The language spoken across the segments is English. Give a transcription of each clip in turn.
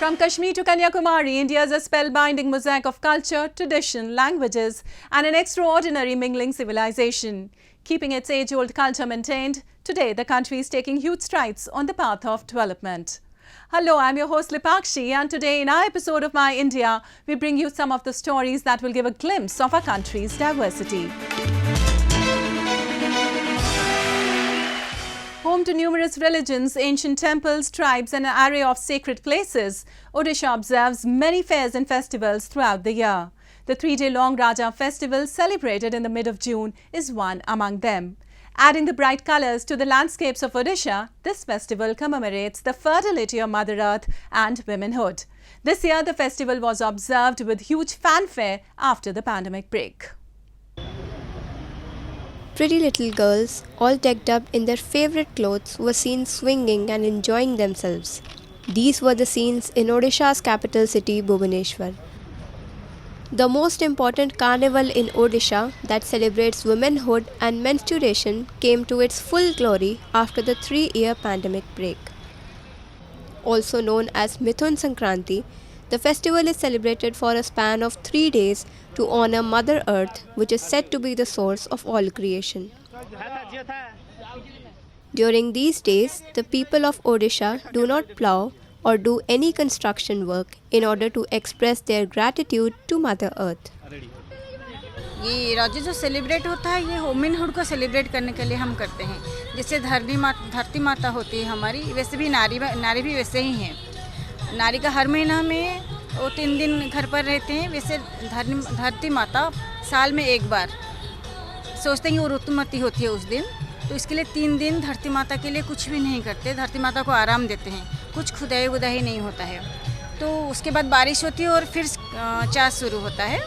From Kashmir to Kanyakumari, India is a spellbinding mosaic of culture, tradition, languages and an extraordinary mingling civilization. Keeping its age-old culture maintained, today the country is taking huge strides on the path of development. Hello, I'm your host Lipakshi, and today in our episode of My India, we bring you some of the stories that will give a glimpse of our country's diversity. Home to numerous religions, ancient temples, tribes and an array of sacred places, Odisha observes many fairs and festivals throughout the year. The 3-day-long Raja festival, celebrated in the mid of June, is one among them. Adding the bright colours to the landscapes of Odisha, this festival commemorates the fertility of Mother Earth and womanhood. This year, the festival was observed with huge fanfare after the pandemic break. Pretty little girls, all decked up in their favourite clothes, were seen swinging and enjoying themselves. These were the scenes in Odisha's capital city, Bhubaneshwar. The most important carnival in Odisha that celebrates womanhood and menstruation came to its full glory after the 3-year pandemic break. Also known as Mithun Sankranti, the festival is celebrated for a span of 3 days to honor Mother Earth, which is said to be the source of all creation. During these days, the people of Odisha do not plow or do any construction work in order to express their gratitude to Mother Earth. ये राज्य जो celebrate होता है, ये womanhood को celebrate करने के लिए हम करते हैं. जैसे धरती माता होती है हमारी, वैसे भी नारी भी वैसे ही हैं. नारी का हर महीना में वो 3 दिन घर पर रहते हैं. वैसे धरती माता साल में एक बार सोचते हैं कि वो ऋतुमती होती है उस दिन, तो इसके लिए 3 दिन धरती माता के लिए कुछ भी नहीं करते. धरती माता को आराम देते हैं, कुछ खुदाई वुदाई नहीं होता है. तो उसके बाद बारिश होती है और फिर चाँद शुरू होता है.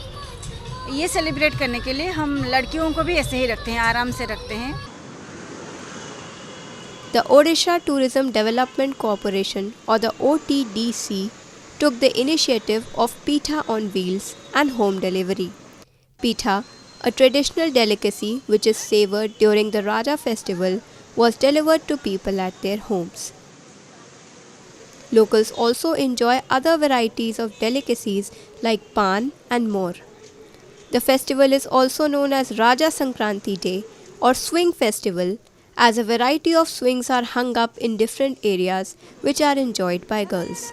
ये सेलिब्रेट करने के लिए हम लड़कियों को भी ऐसे ही रखते हैं, आराम से रखते हैं. The Odisha Tourism Development Corporation, or the OTDC, took the initiative of Pitha on Wheels and home delivery. Pitha, a traditional delicacy which is savoured during the Raja festival, was delivered to people at their homes. Locals also enjoy other varieties of delicacies like pan and more. The festival is also known as Raja Sankranti Day or Swing Festival, as a variety of swings are hung up in different areas which are enjoyed by girls.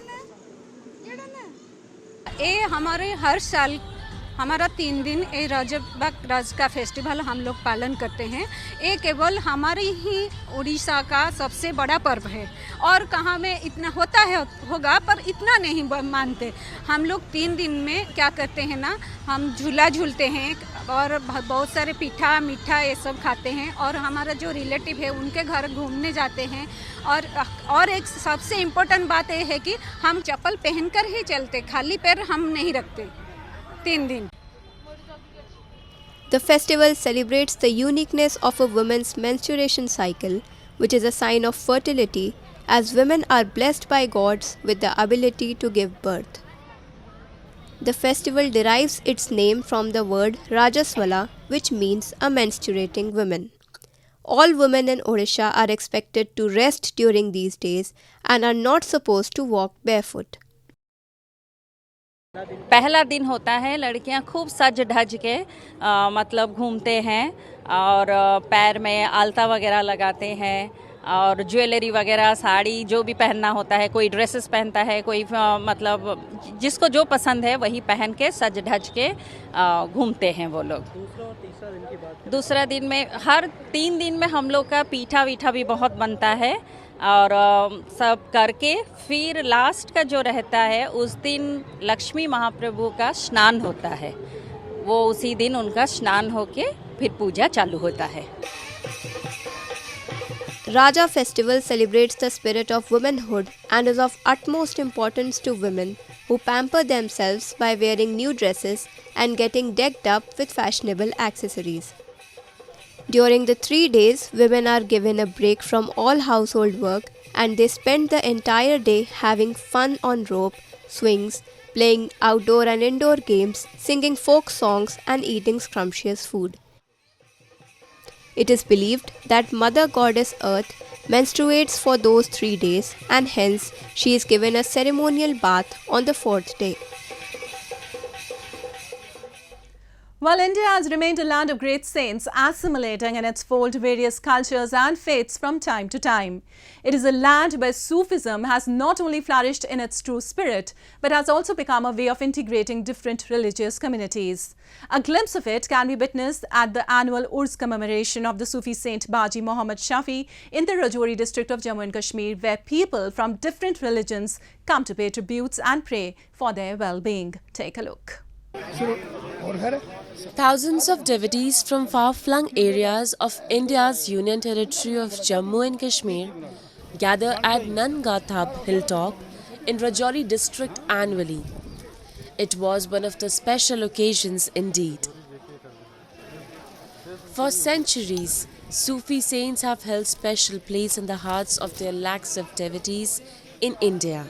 ये हमारे हर साल हमारा 3 दिन ये राज का festival हम लोग पालन करते हैं. ये केवल हमारे ही उड़ीसा का सबसे बड़ा पर्व है और कहाँ में इतना होता है होगा, पर इतना नहीं मानते. हम लोग 3 दिन में क्या करते हैं ना, हम झूला झूलते हैं और बहुत सारे पीठा मीठा ये सब खाते हैं और हमारा जो रिलेटिव है उनके घर घूमने जाते हैं. और एक सबसे इम्पोर्टेंट बात ये है कि हम चप्पल पहनकर ही चलते, खाली पैर हम नहीं रखते 3 दिन. The festival celebrates the uniqueness of a woman's menstruation cycle, which is a sign of fertility, as women are blessed by gods with the ability to give birth. The festival derives its name from the word Rajaswala, which means a menstruating woman. All women in Odisha are expected to rest during these days and are not supposed to walk barefoot. पहला दिन होता है, लड़कियां खूब सज धज के मतलब घूमते हैं और पैर में आलता वगैरह लगाते हैं और ज्वेलरी वगैरह साड़ी जो भी पहनना होता है, कोई ड्रेसेस पहनता है, कोई मतलब जिसको जो पसंद है वही पहन के सज धज के घूमते हैं वो लोग. दूसरा दिन में हर 3 दिन में हम लोग का पीठा वीठा भी बहुत बनता है और सब करके फिर लास्ट का जो रहता है उस दिन लक्ष्मी महाप्रभु का स्नान होता है. वो उसी दिन उनका स्नान होके फिर पूजा चालू होता है. Raja festival celebrates the spirit of womanhood and is of utmost importance to women who pamper themselves by wearing new dresses and getting decked up with fashionable accessories. During the 3 days, women are given a break from all household work and they spend the entire day having fun on rope, swings, playing outdoor and indoor games, singing folk songs and eating scrumptious food. It is believed that Mother Goddess Earth menstruates for those 3 days, and hence she is given a ceremonial bath on the 4th day. While India has remained a land of great saints, assimilating in its fold various cultures and faiths from time to time, it is a land where Sufism has not only flourished in its true spirit, but has also become a way of integrating different religious communities. A glimpse of it can be witnessed at the annual Urs commemoration of the Sufi saint Baji Mohammad Shafi in the Rajouri district of Jammu and Kashmir, where people from different religions come to pay tributes and pray for their well-being. Take a look. Thousands of devotees from far-flung areas of India's Union Territory of Jammu and Kashmir gather at Nangathab hilltop in Rajouri district annually. It was one of the special occasions indeed. For centuries, Sufi saints have held special place in the hearts of their lakhs of devotees in India.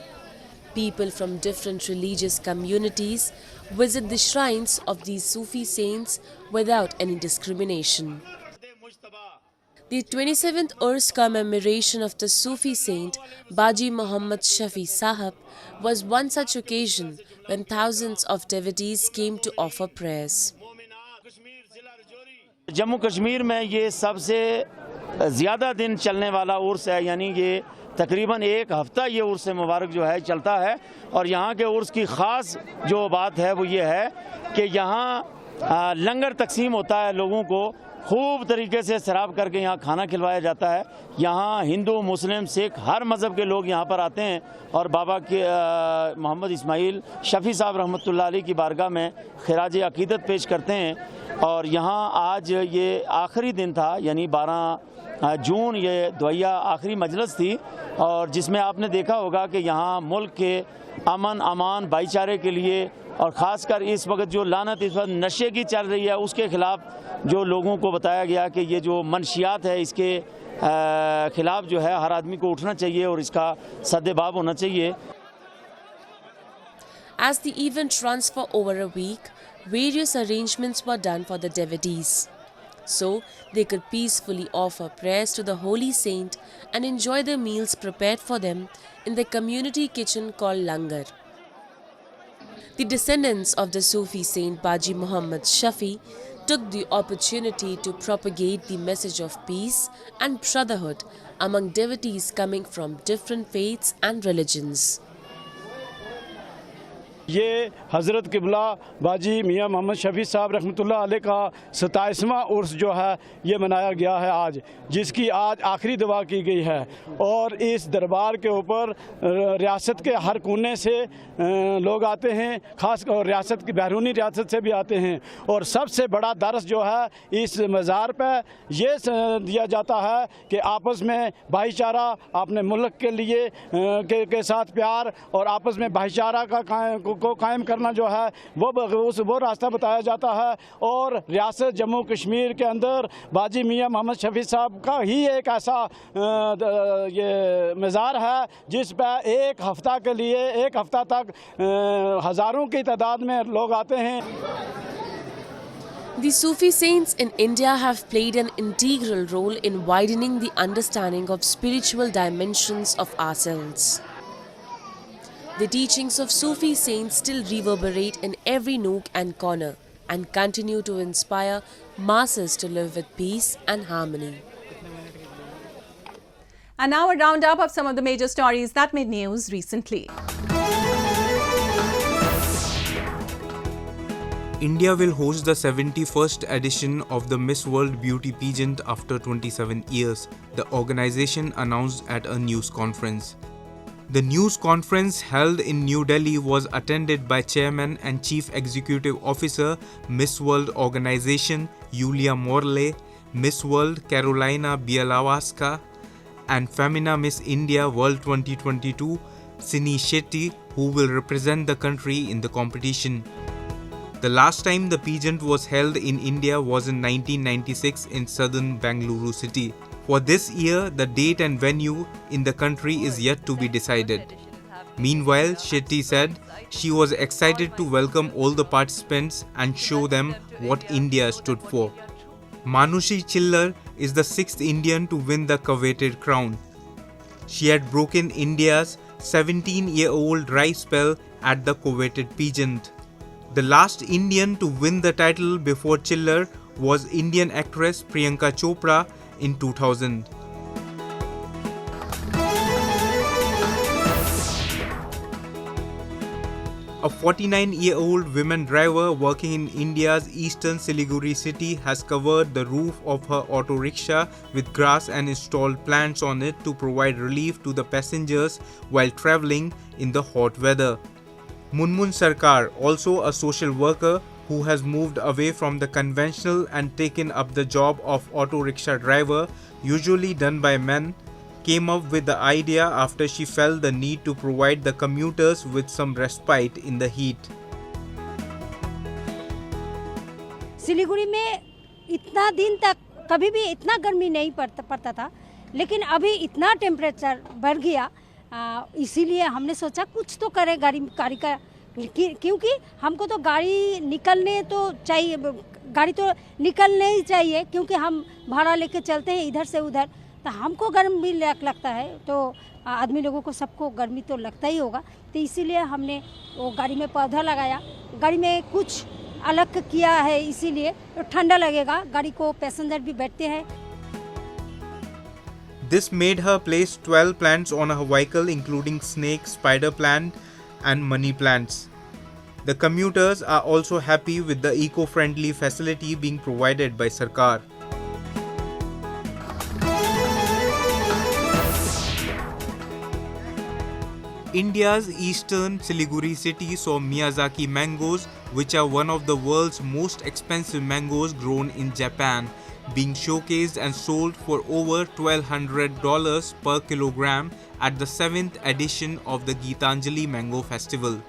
People from different religious communities visit the shrines of these Sufi saints without any discrimination. The 27th Urs commemoration of the Sufi saint Baji Mohammad Shafi Sahab was one such occasion when thousands of devotees came to offer prayers. Jammu Kashmir में ये सबसे ज़्यादा दिन चलने वाला उर्स है, यानी ये तकरीबन एक हफ़्ता ये उर्स मुबारक जो है चलता है। और यहाँ के उर्स की ख़ास जो बात है वो ये है कि यहाँ लंगर तकसीम होता है, लोगों को खूब तरीके से शराब करके यहाँ खाना खिलवाया जाता है। यहाँ हिंदू, मुस्लिम, सिख हर मज़हब के लोग यहाँ पर आते हैं और बाबा के मोहम्मद इस्माइल शफ़ी साहब रहमतुल्लाह अलैह की बारगाह में खिराज अक़ीदत पेश करते हैं। और यहाँ आज ये आखिरी दिन था, यानी 12 जून ये दुआया आखिरी मजलिस थी, और जिसमें आपने देखा होगा कि यहाँ मुल्क के अमन अमान भाईचारे के लिए और ख़ासकर इस वक्त जो लानत इस वक्त नशे की चल रही है उसके ख़िलाफ़ जो लोगों को बताया गया कि ये जो मनशियात है इसके ख़िलाफ़ जो है हर आदमी को उठना चाहिए और इसका सद्देबाब होना चाहिए। As the event runs for over a week, various arrangements were done for the devotees, so they could peacefully offer prayers to the holy saint and enjoy the meals prepared for them in the community kitchen called Langar. The descendants of the Sufi saint Baji Mohammad Shafi took the opportunity to propagate the message of peace and brotherhood among devotees coming from different faiths and religions. ये हज़रत क़िबला बाजी मियाँ मोहम्मद शफ़ी साहब रहमतुल्लाह अलैह का 27वां उर्स जो है ये मनाया गया है आज, जिसकी आज आखिरी दुआ की गई है। और इस दरबार के ऊपर रियासत के हर कोने से लोग आते हैं, ख़ास और रियासत की बैरूनी रियासत से भी आते हैं। और सबसे बड़ा दर्स जो है इस मज़ार पर ये दिया जाता है कि आपस में भाईचारा, अपने मुल्क के लिए के साथ प्यार और आपस में भाईचारा को कायम करना जो है वो रास्ता बताया जाता है। और रियासत जम्मू कश्मीर के अंदर बाजी मियाँ मोहम्मद शफ़ी साहब का ही एक ऐसा ये मज़ार है जिस पर एक हफ़्ता तक हज़ारों की तादाद में लोग आते हैं। The Sufi saints in India have played an integral role in widening the understanding of spiritual dimensions of ourselves. The teachings of Sufi saints still reverberate in every nook and corner and continue to inspire masses to live with peace and harmony. And now a roundup of some of the major stories that made news recently. India will host the 71st edition of the Miss World Beauty Pageant after 27 years, the organization announced at a news conference. The news conference held in New Delhi was attended by Chairman and Chief Executive Officer, Miss World Organization, Yulia Morley, Miss World Carolina Bielawska, and Femina Miss India World 2022, Sini Shetty, who will represent the country in the competition. The last time the pageant was held in India was in 1996 in southern Bengaluru city. For this year, the date and venue in the country is yet to be decided. Meanwhile, Shetty said she was excited to welcome all the participants and show them what India stood for. Manushi Chillar is the sixth Indian to win the coveted crown. She had broken India's 17-year-old dry spell at the coveted pageant. The last Indian to win the title before Chillar was Indian actress Priyanka Chopra in 2000. A 49-year-old woman driver working in India's eastern Siliguri city has covered the roof of her auto rickshaw with grass and installed plants on it to provide relief to the passengers while travelling in the hot weather. Munmun Sarkar, also a social worker who has moved away from the conventional and taken up the job of auto rickshaw driver, usually done by men, came up with the idea after she felt the need to provide the commuters with some respite in the heat. Siliguri में इतना दिन तक कभी भी इतना गर्मी नहीं पड़ता था, लेकिन अभी इतना टेम्परेचर बढ़ गया, इसीलिए हमने सोचा कुछ तो करें गाड़ी का, क्योंकि हमको तो गाड़ी निकलने तो चाहिए, गाड़ी तो निकलने ही चाहिए, क्योंकि हम भाड़ा लेके चलते हैं इधर से उधर, तो हमको गर्म भी लगता है, तो आदमी लोगों को सबको गर्मी तो लगता ही होगा, तो इसीलिए हमने वो गाड़ी में पौधा लगाया, गाड़ी में कुछ अलग किया है, इसीलिए तो ठंडा लगेगा, गाड़ी को पैसेंजर भी बैठते हैं. This made her place 12 plants on her vehicle, including snake, spider plant and money plants. The commuters are also happy with the eco-friendly facility being provided by Sarkar. India's eastern Siliguri city saw Miyazaki mangoes, which are one of the world's most expensive mangoes grown in Japan, being showcased and sold for over $1,200 per kilogram at the 7th edition of the Gitanjali Mango Festival.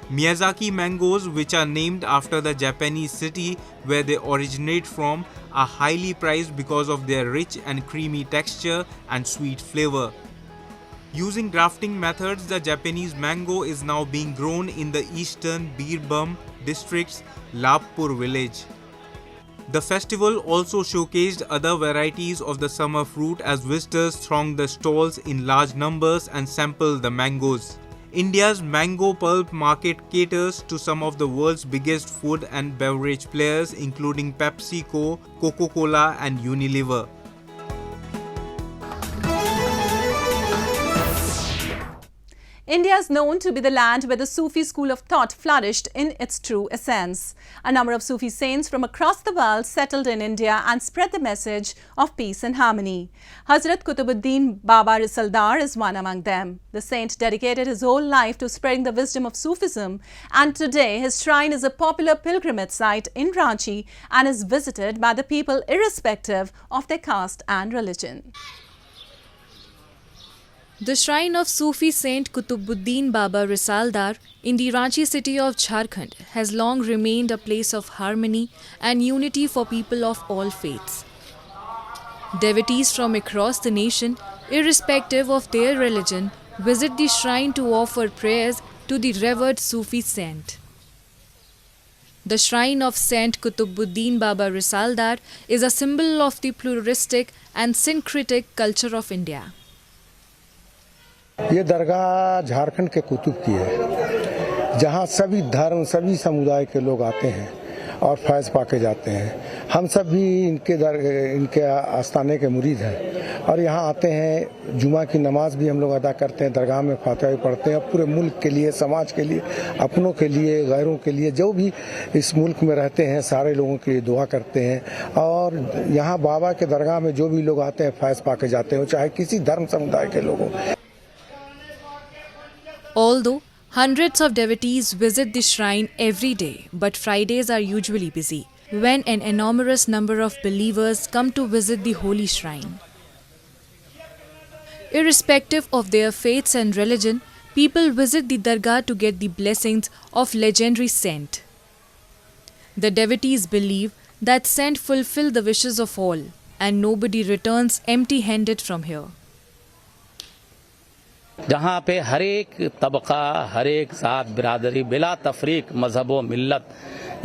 Miyazaki mangoes, which are named after the Japanese city where they originate from, are highly prized because of their rich and creamy texture and sweet flavor. Using grafting methods, the Japanese mango is now being grown in the eastern Birbhum district's Labpur village. The festival also showcased other varieties of the summer fruit as visitors thronged the stalls in large numbers and sampled the mangoes. India's mango pulp market caters to some of the world's biggest food and beverage players, including PepsiCo, Coca-Cola and Unilever. India is known to be the land where the Sufi school of thought flourished in its true essence. A number of Sufi saints from across the world settled in India and spread the message of peace and harmony. Hazrat Qutubuddin Baba Risaldar is one among them. The saint dedicated his whole life to spreading the wisdom of Sufism, and today his shrine is a popular pilgrimage site in Ranchi and is visited by the people irrespective of their caste and religion. The shrine of Sufi Saint Qutubuddin Baba Risaldar in the Ranchi city of Jharkhand has long remained a place of harmony and unity for people of all faiths. Devotees from across the nation, irrespective of their religion, visit the shrine to offer prayers to the revered Sufi saint. The shrine of Saint Qutubuddin Baba Risaldar is a symbol of the pluralistic and syncretic culture of India. ये दरगाह झारखंड के कुतुब की है, जहाँ सभी धर्म सभी समुदाय के लोग आते हैं और फैज़ पाके जाते हैं. हम सब भी इनके आस्थाने के मुरीद हैं और यहाँ आते हैं. जुमा की नमाज भी हम लोग अदा करते हैं, दरगाह में फातिहा पढ़ते हैं. पूरे मुल्क के लिए, समाज के लिए, अपनों के लिए, गैरों के लिए, जो भी इस मुल्क में रहते हैं सारे लोगों के लिए दुआ करते हैं. और यहाँ बाबा के दरगाह में जो भी लोग आते हैं फैज़ पाके जाते हैं, चाहे किसी धर्म समुदाय के लोग हों. Although hundreds of devotees visit the shrine every day, but Fridays are usually busy, when an enormous number of believers come to visit the holy shrine. Irrespective of their faiths and religion, people visit the dargah to get the blessings of legendary saint. The devotees believe that saint fulfill the wishes of all, and nobody returns empty-handed from here. जहाँ पे हर एक तबका, हर एक साथ बिरादरी बिला तफरीक, मजहब व मिल्लत,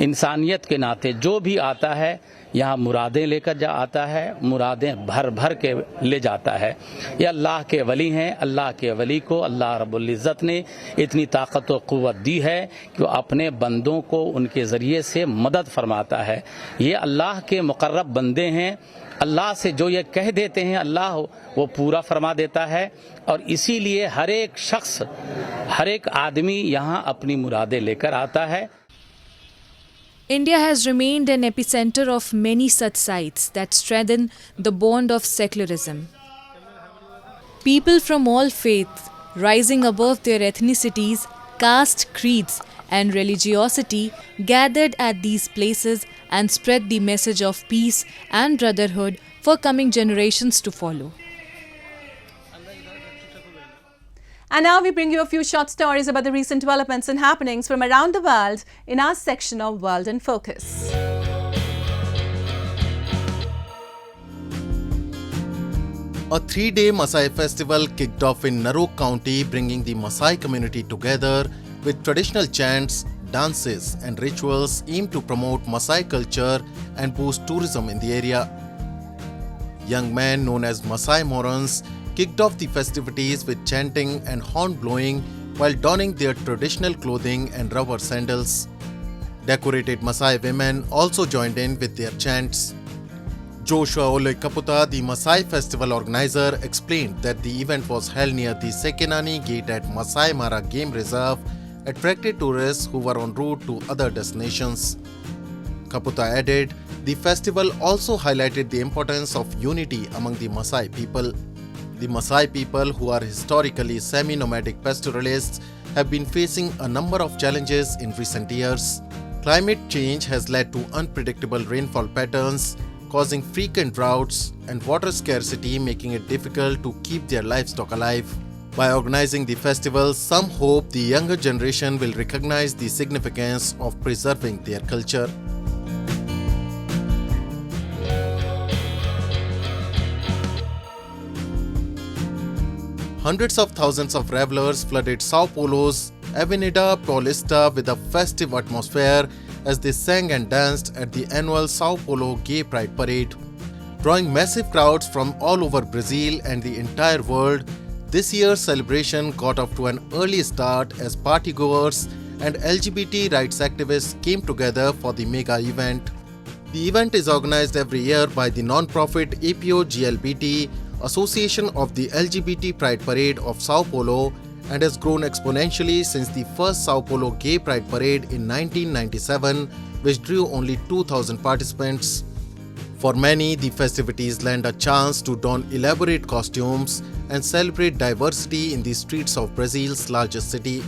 इंसानियत के नाते जो भी आता है यहाँ मुरादें लेकर आता है, मुरादें भर भर के ले जाता है। ये अल्लाह के वली हैं। अल्लाह के वली को अल्लाह रब्बुल इज़्ज़त ने इतनी ताकत और क़ुव्वत दी है कि वो अपने बंदों को उनके ज़रिए से मदद फरमाता है। ये अल्लाह के मुक़र्रब बंदे हैं। अल्लाह से जो ये कह देते हैं अल्लाह वो पूरा फरमा देता है, और इसीलिए हर एक शख्स, हर एक आदमी यहाँ अपनी मुरादें लेकर आता है। India has remained an epicenter of many such sites that strengthen the bond of secularism. People from all faiths, rising above their ethnicities, caste, creeds, and religiosity, gathered at these places and spread the message of peace and brotherhood for coming generations to follow. And now we bring you a few short stories about the recent developments and happenings from around the world in our section of World in Focus. A 3-day Maasai festival kicked off in Narok County, bringing the Maasai community together with traditional chants, dances and rituals aimed to promote Maasai culture and boost tourism in the area. Young men known as Maasai Morons kicked off the festivities with chanting and horn blowing while donning their traditional clothing and rubber sandals. Decorated Maasai women also joined in with their chants. Joshua Ole Kaputa, the Maasai festival organizer, explained that the event was held near the Sekenani gate at Masai Mara Game Reserve, attracted tourists who were en route to other destinations. Kaputa added, the festival also highlighted the importance of unity among the Maasai people. The Maasai people, who are historically semi-nomadic pastoralists, have been facing a number of challenges in recent years. Climate change has led to unpredictable rainfall patterns, causing frequent droughts and water scarcity, making it difficult to keep their livestock alive. By organizing the festival, some hope the younger generation will recognize the significance of preserving their culture. Hundreds of thousands of revelers flooded Sao Paulo's Avenida Paulista with a festive atmosphere as they sang and danced at the annual Sao Paulo Gay Pride Parade. Drawing massive crowds from all over Brazil and the entire world, this year's celebration got off to an early start as partygoers and LGBT rights activists came together for the mega event. The event is organized every year by the non-profit APO GLBT, Association of the LGBT Pride Parade of Sao Paulo, and has grown exponentially since the first Sao Paulo Gay Pride Parade in 1997, which drew only 2,000 participants. For many, the festivities lend a chance to don elaborate costumes and celebrate diversity in the streets of Brazil's largest city.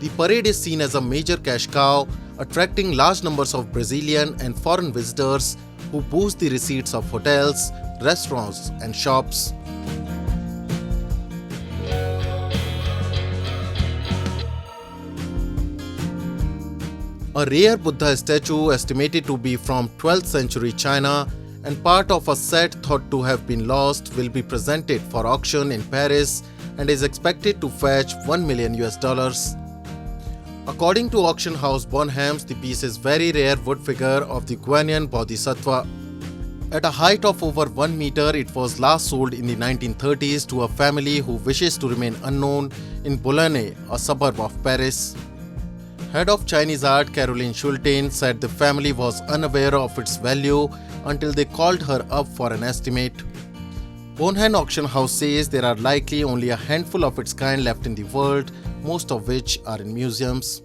The parade is seen as a major cash cow, attracting large numbers of Brazilian and foreign visitors who boost the receipts of hotels, restaurants and shops. A rare Buddha statue estimated to be from 12th century China and part of a set thought to have been lost will be presented for auction in Paris and is expected to fetch $1 million. According to auction house Bonhams, the piece is very rare wood figure of the Guanyin Bodhisattva. At a height of over 1 meter, it was last sold in the 1930s to a family who wishes to remain unknown in Boulogne, a suburb of Paris. Head of Chinese art Caroline Schulten said the family was unaware of its value until they called her up for an estimate. Bonham Auction House says there are likely only a handful of its kind left in the world, most of which are in museums.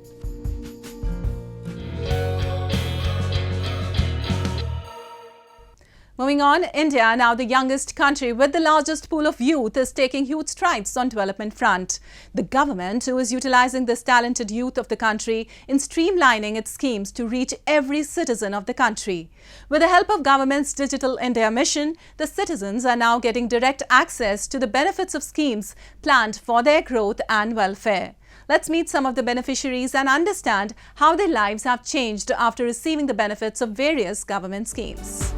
Moving on, India, now the youngest country with the largest pool of youth, is taking huge strides on development front. The government, who is utilizing this talented youth of the country in streamlining its schemes to reach every citizen of the country. With the help of government's Digital India mission, the citizens are now getting direct access to the benefits of schemes planned for their growth and welfare. Let's meet some of the beneficiaries and understand how their lives have changed after receiving the benefits of various government schemes.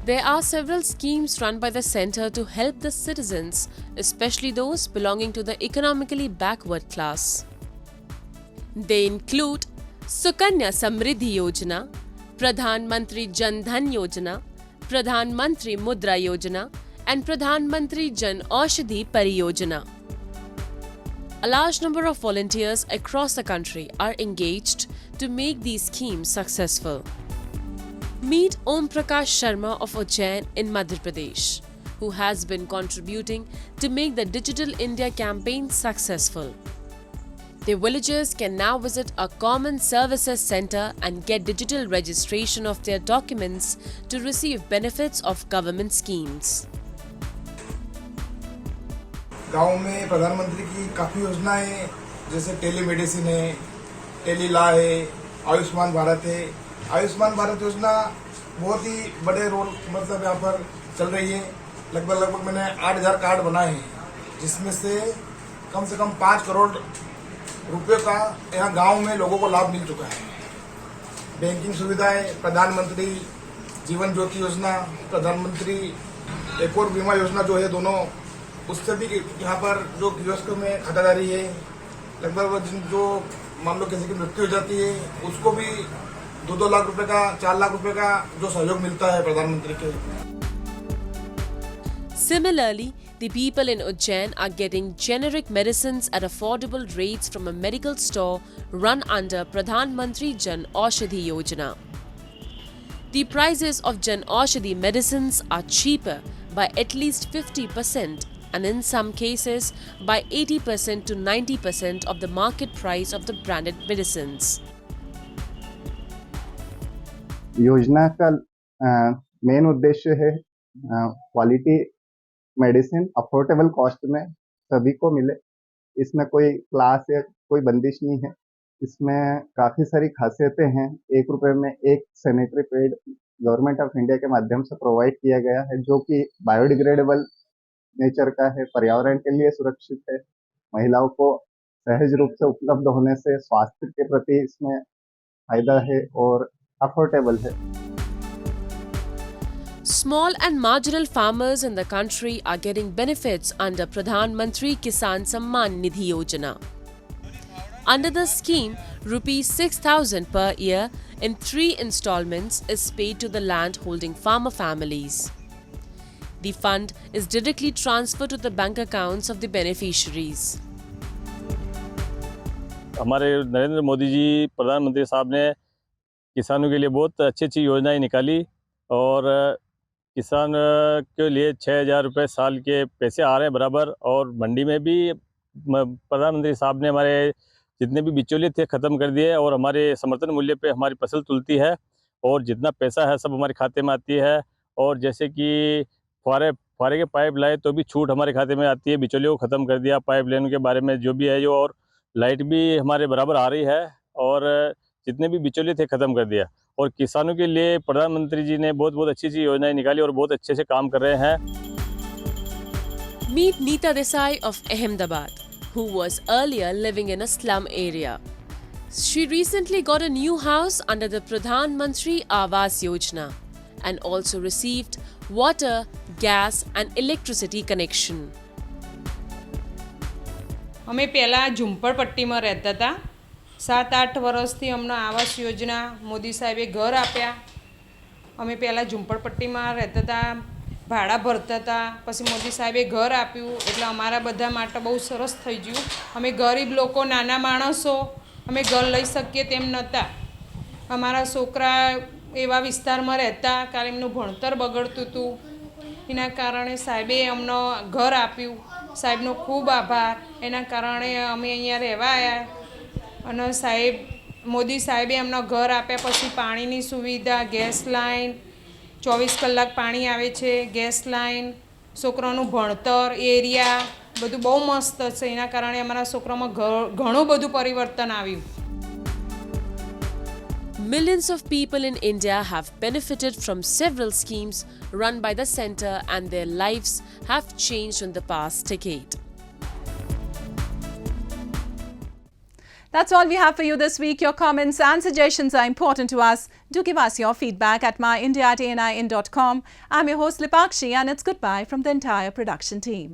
There are several schemes run by the centre to help the citizens, especially those belonging to the economically backward class. They include Sukanya Samriddhi Yojana, Pradhan Mantri Jan Dhan Yojana, Pradhan Mantri Mudra Yojana and Pradhan Mantri Jan Aushadhi Pariyojana. A large number of volunteers across the country are engaged to make these schemes successful. Meet Om Prakash Sharma of Ujjain in Madhya Pradesh, who has been contributing to make the Digital India campaign successful. The villagers can now visit a common services center and get digital registration of their documents to receive benefits of government schemes. गांव में प्रधानमंत्री की काफ़ी योजनाएं जैसे telemedicine है, टेलीला है, आयुष्मान भारत है। आयुष्मान भारत योजना बहुत ही बड़े रोल मतलब यहाँ पर चल रही है। लगभग मैंने 8,000 कार्ड बनाए हैं, जिसमें से कम 5 करोड़ रुपए का यहाँ गांव में लोगों को लाभ मिल चुका है। बैंकिंग सुविधाएं, प्रधानमंत्री जीवन ज्योति योजना, प्रधानमंत्री एक और बीमा योजना जो है दोनों, उससे भी यहाँ पर जो कियोस्क में खातादारी है, लगभग जो मान लो किसी की मृत्यु हो जाती है उसको भी 2-2 लाख रुपए का, 4 लाख रुपए का जो सहयोग मिलता है प्रधानमंत्री के। Similarly, the people in Ujjain are getting generic medicines at affordable rates from a medical store run under Pradhan Mantri Jan Aushadhi Yojana. The prices of Jan Aushadhi medicines are cheaper by at least 50% and in some cases by 80% to 90% of the market price of the branded medicines. योजना का main उद्देश्य है quality medicine affordable cost में सभी को मिले। इसमें कोई क्लास या कोई बंदिश नहीं है। इसमें काफ़ी सारी खासियतें हैं। 1 रुपये में एक sanitary pad government of India के माध्यम से प्रोवाइड किया गया है, जो कि बायोडिग्रेडेबल नेचर का है, पर्यावरण के लिए सुरक्षित है, महिलाओं को सहज रूप से उपलब्ध होने से स्वास्थ्य के प्रति इसमें फायदा है और अफोर्डेबल है। Small and marginal farmers in the country are getting benefits under Pradhan Mantri Kisan Samman Nidhi Yojana. Under the scheme, rupees 6,000 per year in 3 installments is paid to the land-holding farmer families. The fund is directly transferred to the bank accounts of the beneficiaries. हमारे नरेंद्र मोदी जी प्रधानमंत्री साहब ने किसानों के लिए बहुत अच्छी योजनाएं निकाली और किसान के लिए 6,000 रुपये साल के पैसे आ रहे हैं बराबर। और मंडी में भी प्रधानमंत्री साहब ने हमारे जितने भी बिचौलिए थे ख़त्म कर दिए और हमारे समर्थन मूल्य पे हमारी फसल तुलती है और जितना पैसा है सब हमारे खाते में आती है। और जैसे कि फुहारे के पाइप लाए तो भी छूट हमारे खाते में आती है। बिचौलियों को ख़त्म कर दिया पाइप लाइन के बारे में जो भी है जो, और लाइट भी हमारे बराबर आ रही है और जितने भी बिचौलिए थे ख़त्म कर दिया। और किसानों के लिए प्रधानमंत्री जी ने बहुत अच्छी योजनाएं निकाली और बहुत अच्छे से काम कर रहे हैं। Meet Neeta Desai of Ahmedabad, who was earlier living in a slum area. She recently got a new house under the Pradhan Mantri Awas Yojana and also received water, gas and electricity connection. અમે પહેલાં ઝુંપડપટ્ટીમાં રહેતા હતા। 7-8 વર્ષથી અમને આવાસ યોજના મોદી સાહેબે ઘર આપ્યા। અમે પહેલાં ઝુંપડપટ્ટીમાં રહેતા હતા, ભાડા ભરતા હતા, પછી મોદી સાહેબે ઘર આપ્યું એટલે અમારા બધા માટે બહુ સરસ થઈ ગયું। અમે ગરીબ લોકો, નાના માણસો, અમે ઘર લઈ શકીએ તેમ નહોતા। અમારા છોકરા એવા વિસ્તારમાં રહેતા કારણ એમનું ભણતર બગડતું હતું, એના કારણે સાહેબે અમને ઘર આપ્યું। સાહેબનો ખૂબ આભાર। એના કારણે અમે અહીંયા રહેવા આવ્યા અને સાહેબ મોદી સાહેબે અમને ઘર આપ્યા। પછી પાણીની સુવિધા, ગેસ લાઈન, 24 કલાક પાણી આવે છે, ગેસ લાઈન, છોકરાનું ભણતર, એરિયા બધું બહુ મસ્ત છે। એના કારણે અમારા છોકરામાં ઘણું બધું પરિવર્તન આવ્યું। Millions of people in India have benefited from several schemes run by the centre and their lives have changed in the past decade. That's all we have for you this week. Your comments and suggestions are important to us. Do give us your feedback at myindia@anin.com. I'm your host Lipakshi and it's goodbye from the entire production team.